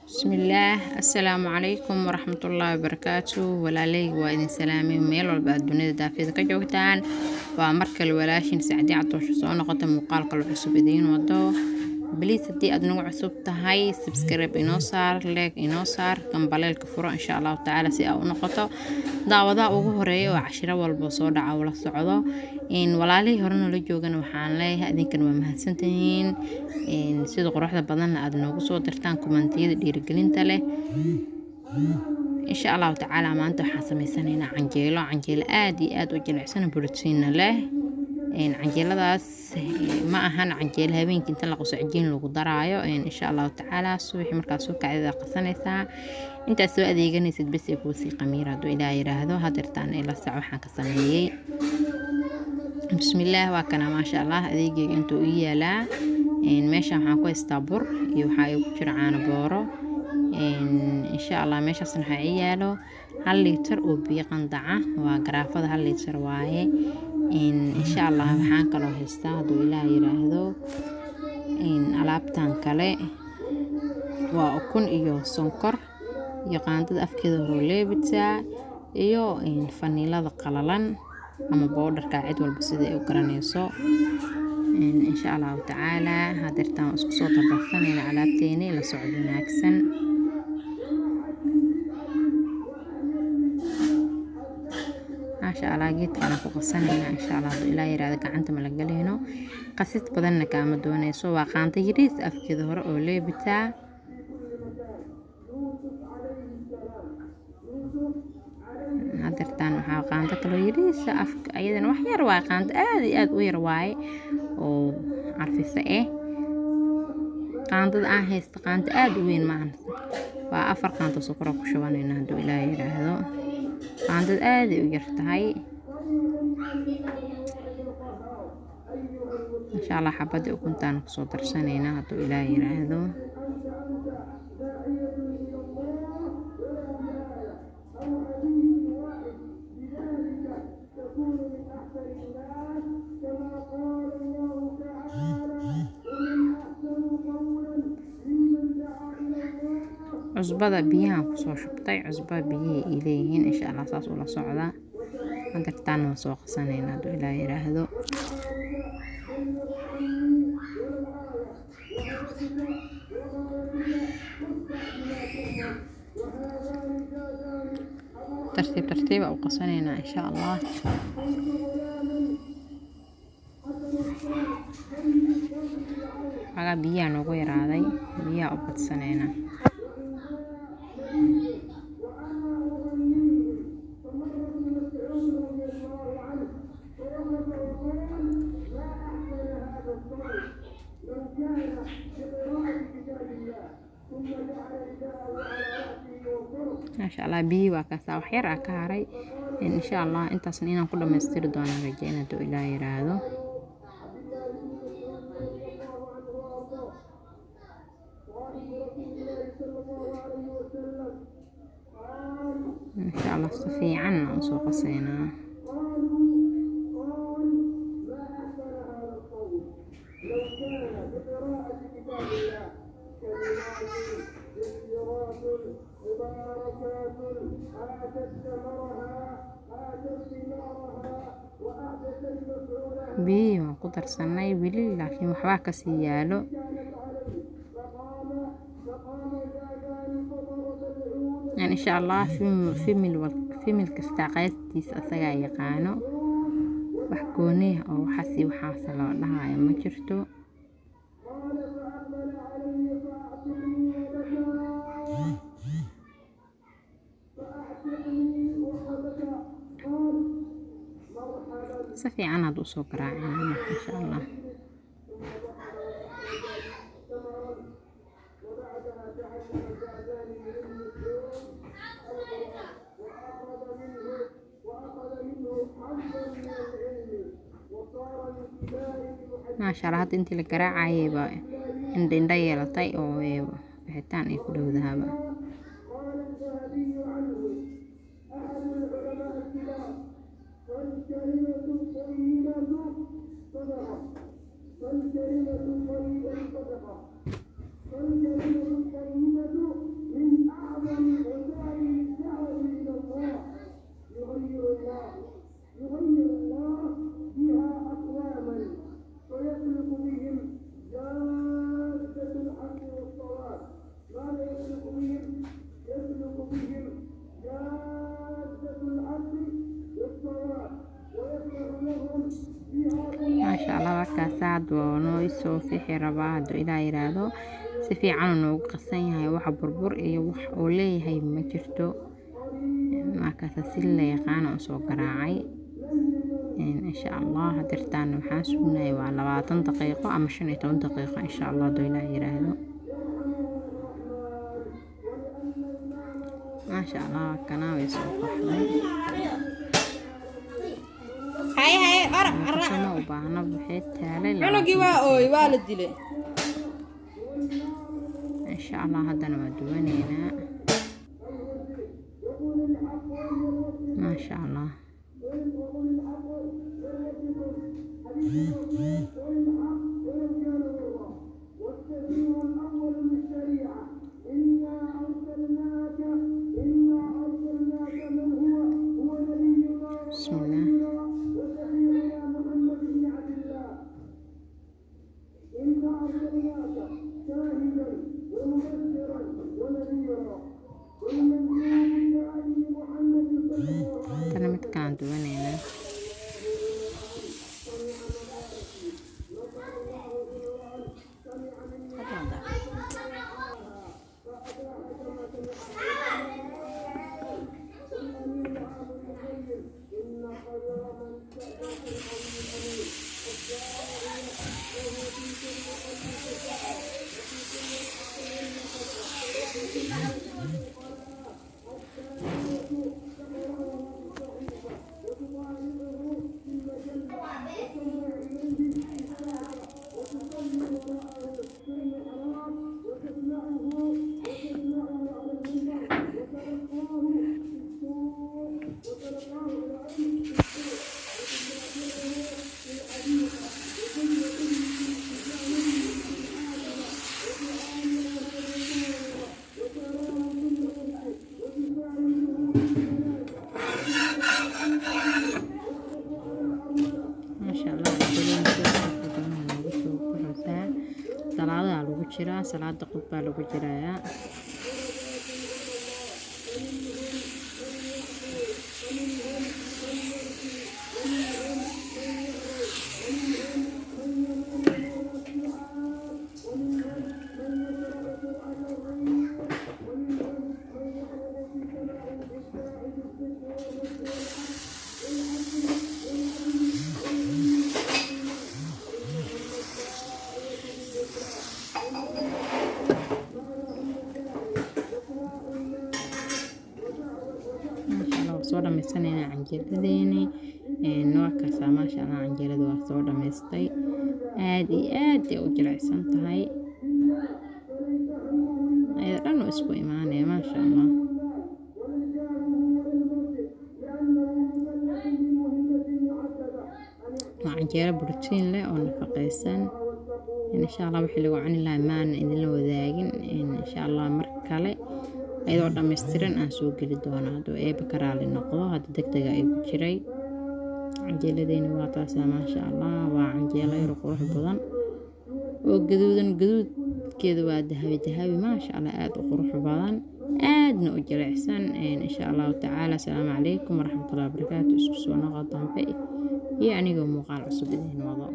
بسم الله السلام عليكم ورحمة الله وبركاته walaaley waa idin salaamay meel walba aad dunida daafida ka joogtaan waa markale walaashin Sacdi Catoosho soo noqota muuqaalka cusub idiin wado please hadii aad nagu cusub tahay subscribe inoo saar like inoo saar gambaleelka furo insha Allah taala si aad u noqoto daawadaha ugu horeeya oo cashiro walba soo dhaca wala socdo in walaaley horena la joogana waxaan leeyahay idinkan waa mahadsantihiin sida quruxda badan aad noogu soo dirtaan kommentiyada dhiirigelinta leh insha Allah taala maanta waxaan sameysanaynaa canjeelo aad iyo aad u jilicsan borotiin leh canjeeladaas ma ahan canjeelo habeenkii inta la qosacjiin lagu daraayo insha Allah taala subax markaas soo kacda qasanaysaa inta soo adeeganaysid bas ay ku sii qamiir haduu Ilaahay yiraahdo hadirtaan ila sac waxaan ka sameeyay bismillaah waa kana ma sha Allah adeegayga intuu u yaalaa meeshan waxaan ku haystaa bur iyo waxa ku jira caano booro insha Allah meeshaas waxa yaalo 1 litir oo biyo qandaca waa garaafada 1 litir waaye insha Allah waxaan kaloo haystaa haduu Ilaahay yiraahdo alaabtan kale waa ukun iyo sonkor iyo qaandada afkeeda hore leebita iyo faniilada qalalan ama bowdharka cid walba sida ay u garanayso insha Allah taala hadirtaan isku soo dardarsanayna alaabteena la socod wanaagsan Allah geedkana ku qasanayna insha Allah Ilaahay yiraahdo gacanta ma la galeyno qasid badanna kaama doonayso waa qaanta yariis afkeeda hore oo leebita hadirtaan waxa qaanta kale yariis afka ayadana wax yar waa qaanta aad iyo aad u yar waaye oo arfisa qaandada aan haysto qaanta aad u weyn maahan waa 4 qaanto sokor ku shubanayna haduu Ilaahay yiraahdo qaandada aad u yar tahay insha Allah xabada ukuntaan ku soo darsanayna haduu Ilaahay yiraahdo cusbada biyaha ku soo shubtay cusbada biyaha ileeyihiin insha Allah saas ula socda hadirtaan waan soo qasanayna haduu Ilaahay yiraahdo tartiib u qasanayna insha Allah aga biyaha noogu yaraaday biyaha u badsanayna ما شاء الله بي وكاسا وحير أكاري إن شاء الله أنت سنين كل ما يستير دونا رجعنا دو إلهي يراهدو إن شاء الله استفي عنا وسوق السينا بيه وقدر سناي بلي لكن وحبا كسي يالو يعني إن شاء الله في ملك استاقيتيس أساقا يقانو وحكونيه أو حسي وحاصل لها يما جرتو سفي عنا دو سكر إن شاء الله ما شاء الله انت القراعة عيبة عند يلطي او بحيتان اي كله ذهب والكلمة الطيبة صدقة والكلمة الطيبة soo fixi rabaa hadduu ilaa yiraahdo. Si fiican noogu qasan yahay, wax burbur iyo wax oo leeyahay ma jirto. markaas si la yaqaan oo soo garaacay insha Allah hadirtaan waxaan sugnay waa 20 daqiiqo ama 15 daqiiqo insha Allah hadduu ilaa yiraahdo. ما شاء الله كنا ويسوق هاي أنا وبعنا بحيث تالي عنقي واوي والد لي إن شاء الله هذا أنا مدونينا ما شاء الله. بسم الله. ترى متكان دوانينا salaada qudbaa lagu jirayaa. soo dhamaysanayna canjeeradeeni nooc kasta ma sha Allah canjeerada waa soo dhamaystay aad iyo aad ay u jilicsan tahay ay dhan isku imaanay ma sha Allah. canjeero borotiin leh oo nafaqaysan insha Allah wixii lagu cuni lahaa maan idin la wadaagin insha Allah mar kale ayadoo dhameystiran aan soo geli doonaa hadduu eeba karaali noqdo hadda degdega ay ku jiray. canjeeladeeni waa taasa ma sha Allah waa canjeelo yar qurux badan oo gaduudkeeda waa dahabi ma sha Allah aad u qurux badan aadna u jilicsan insha Allah ta'ala. Assalaamu calaykum waraxmatullaahi wabarakaatuh. isku soo noqo dambe iyo anigoo muuqaal cusub idin wado.